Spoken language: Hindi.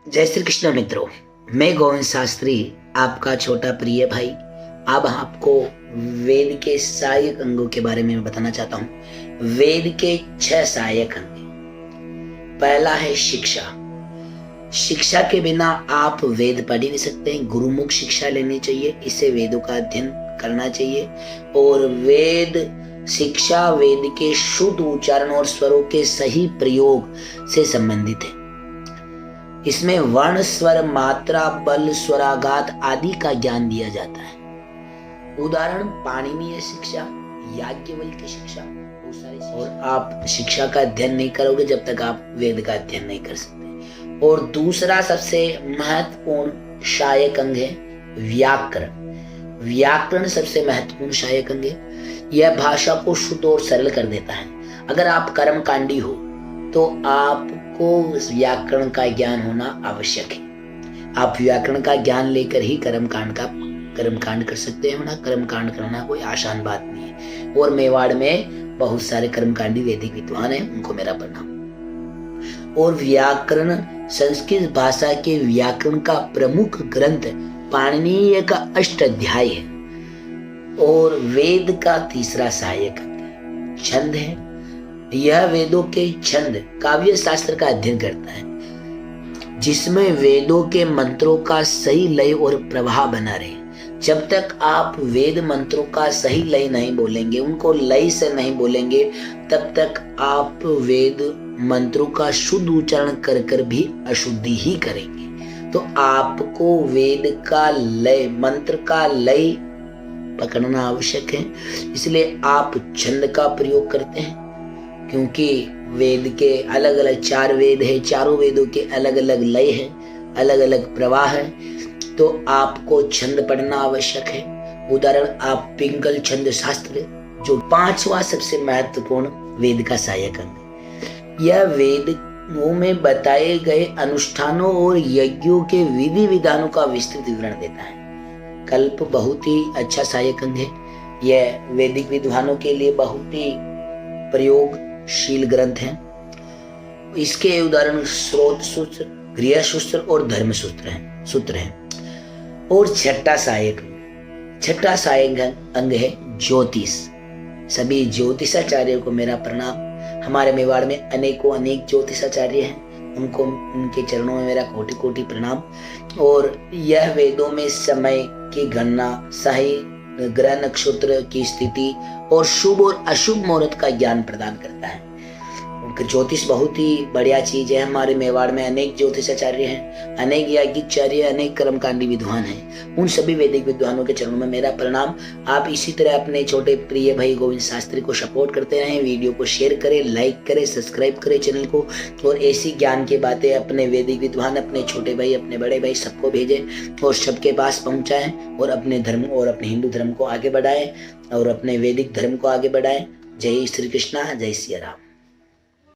जय श्री कृष्ण मित्रों, मैं गोविंद शास्त्री आपका छोटा प्रिय भाई अब आपको वेद के सहायक अंगों के बारे में बताना चाहता हूँ। वेद के 6 सहायक अंग। पहला है शिक्षा। शिक्षा के बिना आप वेद पढ़ ही नहीं सकते हैं। गुरुमुख शिक्षा लेनी चाहिए, इससे वेदों का अध्ययन करना चाहिए। और वेद शिक्षा वेद के शुद्ध उच्चारण और स्वरों के सही प्रयोग से संबंधित है। इसमें वर्ण, स्वर, मात्रा, बल, स्वराघात आदि का ज्ञान दिया जाता है। उदाहरण पाणिनीय शिक्षा, याज्ञवल्क्य शिक्षा, और आप शिक्षा का अध्ययन नहीं करोगे जब तक आप वेद का अध्ययन नहीं कर सकते। और दूसरा सबसे महत्वपूर्ण सहायक अंग है व्याकरण। व्याकरण सबसे महत्वपूर्ण सहायक अंग है। यह भाषा को शुद्ध और सरल कर देता है। अगर आप कर्मकांडी हो तो आपको व्याकरण का ज्ञान होना आवश्यक है। आप व्याकरण का ज्ञान लेकर ही कर्मकांड कर सकते हैं, वरना कर्मकांड करना कोई आसान बात नहीं है। और मेवाड़ में बहुत सारे कर्मकांडी वैदिक विद्वान हैं, उनको मेरा प्रणाम। और व्याकरण संस्कृत भाषा के व्याकरण का प्रमुख ग्रंथ पाणिनीय का अष्टाध्यायी है। और वेद का तीसरा सहायक छंद है। यह वेदों के छंद काव्य शास्त्र का अध्ययन करता है, जिसमें वेदों के मंत्रों का सही लय और प्रवाह बना रहे। जब तक आप वेद मंत्रों का सही लय नहीं बोलेंगे, उनको लय से नहीं बोलेंगे, तब तक आप वेद मंत्रों का शुद्ध उच्चारण कर कर भी अशुद्धि ही करेंगे। तो आपको वेद का लय, मंत्र का लय पकड़ना आवश्यक है। इसलिए आप छंद का प्रयोग करते हैं, क्योंकि वेद के अलग अलग 4 वेद है, चारों वेदों के अलग अलग लय है, अलग अलग प्रवाह है। तो आपको छंद पढ़ना आवश्यक है। उदाहरण आप पिंगल छंद शास्त्र, जो 5वां सबसे महत्वपूर्ण वेद का सहायक अंग। यह वेदों में बताए गए अनुष्ठानों और यज्ञों के विधि विधानों का विस्तृत विवरण देता है। कल्प बहुत ही अच्छा सहायक अंग है। यह वैदिक विद्वानों के लिए बहुत ही प्रयोगशील ग्रंथ है। इसके उदाहरण स्रोत सूत्र, गृह सूत्र और धर्म सूत्र हैं। और छठा सहायक अंग है ज्योतिष। सभी ज्योतिषाचार्यों को मेरा प्रणाम। हमारे मेवाड़ में अनेक ज्योतिषाचार्य हैं, उनके चरणों में मेरा कोटि कोटि प्रणाम। और यह वेदों में समय की गणना, सही ग्रह नक्षत्र की स्थिति और शुभ और अशुभ मुहूर्त का ज्ञान प्रदान करता है। ज्योतिष बहुत ही बढ़िया चीज है। हमारे मेवाड़ में अनेक ज्योतिषाचार्य हैं, अनेक याज्ञाचार्य, अनेक कर्मकांडी विद्वान हैं। उन सभी वैदिक विद्वानों के चरणों में मेरा प्रणाम। आप इसी तरह अपने छोटे प्रिय भाई गोविंद शास्त्री को सपोर्ट करते रहें। वीडियो को शेयर करें, लाइक करें, सब्सक्राइब करें चैनल को। और ऐसी ज्ञान की बातें अपने वैदिक विद्वान, अपने छोटे भाई, अपने बड़े भाई सबको भेजें और सबके पास पहुंचाएं। और अपने धर्म और अपने हिंदू धर्म को आगे बढ़ाएं और अपने वैदिक धर्म को आगे बढ़ाएं। जय श्री कृष्णा, जय सिया राम।